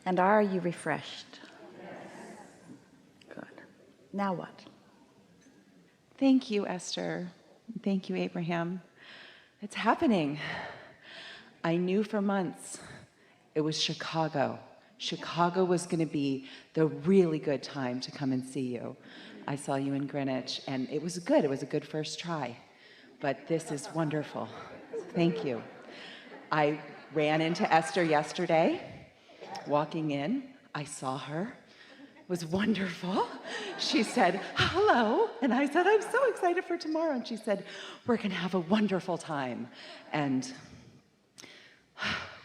And are you refreshed? Good. Now what? Thank you, Esther. Thank you, Abraham. It's happening. I knew for months it was Chicago. Chicago was going to be the really good time to come and see you. I saw you in Greenwich, and it was good. It was a good first try. But this is wonderful. Thank you. I ran into Esther yesterday, walking in. I saw her. It was wonderful. She said, hello. And I said, I'm so excited for tomorrow. And she said, we're going to have a wonderful time. And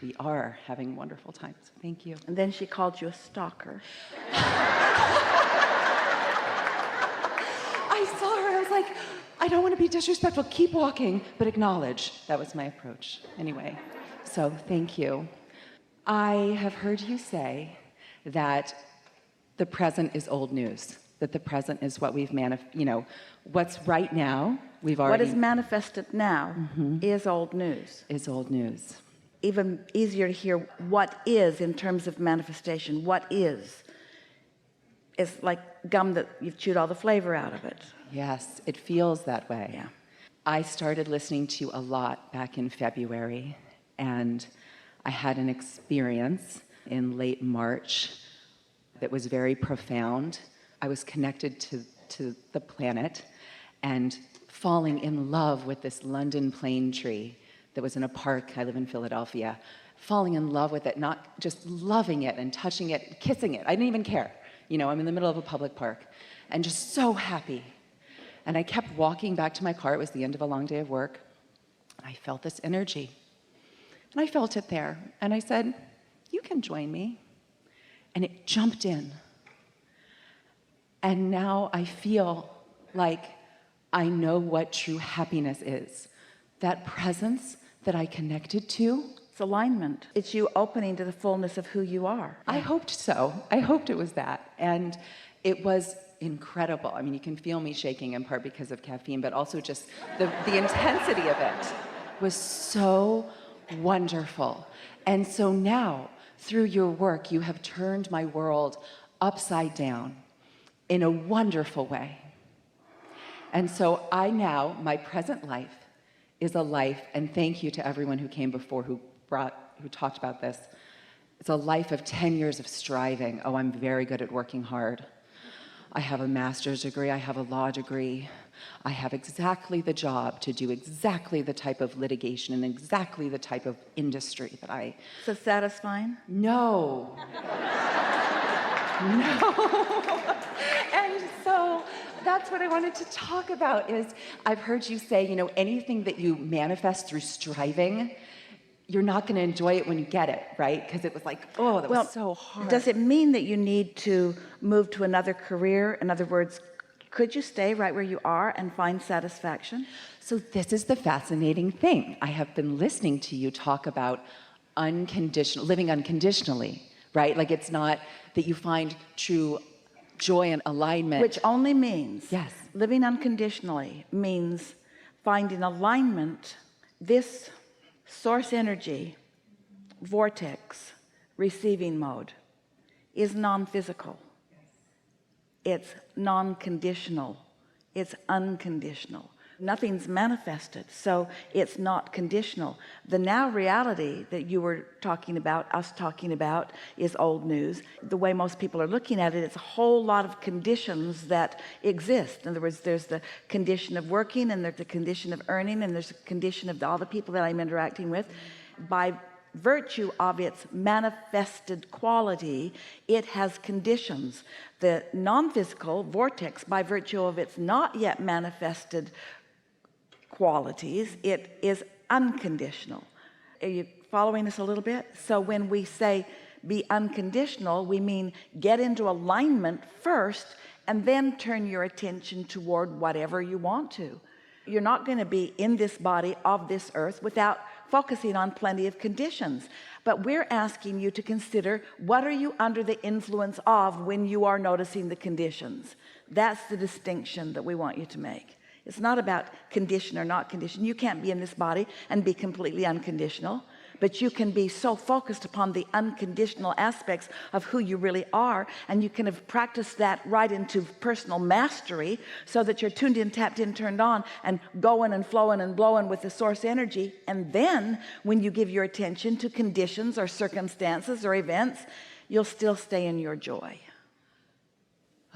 we are having wonderful times. Thank you. And then she called you a stalker. I saw her. I was like, I don't want to be disrespectful. Keep walking, but acknowledge. That was my approach. Anyway, so thank you. I have heard you say that the present is old news, that the present is what we've what's right now, we've already... What is manifested now is old news. Is old news. Even easier to hear what is in terms of manifestation. What is like gum that you've chewed all the flavor out of it. Yes, it feels that way. Yeah. I started listening to you a lot back in February, and I had an experience in late March that was very profound. I was connected to the planet and falling in love with this London plane tree that was in a park. I live in Philadelphia. Falling in love with it, not just loving it and touching it, kissing it. I didn't even care. I'm in the middle of a public park and just so happy. And I kept walking back to my car. It was the end of a long day of work. And I felt this energy. And I felt it there. And I said, you can join me. And it jumped in. And now I feel like I know what true happiness is. That presence that I connected to. It's alignment. It's you opening to the fullness of who you are. I hoped so. I hoped it was that. And it was incredible. I mean, you can feel me shaking in part because of caffeine, but also just the intensity of it was so wonderful. And so now, through your work, you have turned my world upside down in a wonderful way. And so my present life is a life, and thank you to everyone who came before who talked about this. It's a life of 10 years of striving. Oh, I'm very good at working hard. I have a master's degree, I have a law degree. I have exactly the job to do exactly the type of litigation and exactly the type of industry that I... So satisfying? No. No. And so that's what I wanted to talk about is I've heard you say, anything that you manifest through striving, you're not going to enjoy it when you get it, right? Because it was like, oh, that was so hard. Does it mean that you need to move to another career? In other words, could you stay right where you are and find satisfaction? So this is the fascinating thing. I have been listening to you talk about living unconditionally, right? Like it's not that you find true joy and alignment. Which only means, yes, living unconditionally means finding alignment, this source energy, vortex, receiving mode, is non-physical. It's non-conditional. It's unconditional. Nothing's manifested, so it's not conditional. The now reality that you were talking about, us talking about, is old news. The way most people are looking at it, it's a whole lot of conditions that exist. In other words, there's the condition of working, and there's the condition of earning, and there's the condition of all the people that I'm interacting with. By virtue of its manifested quality, it has conditions. The non-physical vortex, by virtue of its not yet manifested qualities, it is unconditional. Are you following us a little bit? So when we say be unconditional, we mean get into alignment first and then turn your attention toward whatever you want to. You're not going to be in this body of this earth without focusing on plenty of conditions. But we're asking you to consider, what are you under the influence of when you are noticing the conditions? That's the distinction that we want you to make. It's not about condition or not condition. You can't be in this body and be completely unconditional, but you can be so focused upon the unconditional aspects of who you really are, and you can have practiced that right into personal mastery, so that you're tuned in, tapped in, turned on, and going and flowing and blowing with the source energy. And then when you give your attention to conditions or circumstances or events, you'll still stay in your joy.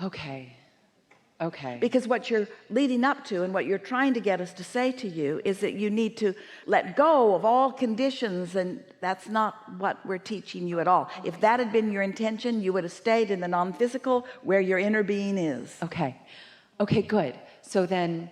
Okay. Because what you're leading up to and what you're trying to get us to say to you is that you need to let go of all conditions, and that's not what we're teaching you at all. If that had been your intention, you would have stayed in the non-physical where your inner being is. Okay, good. So then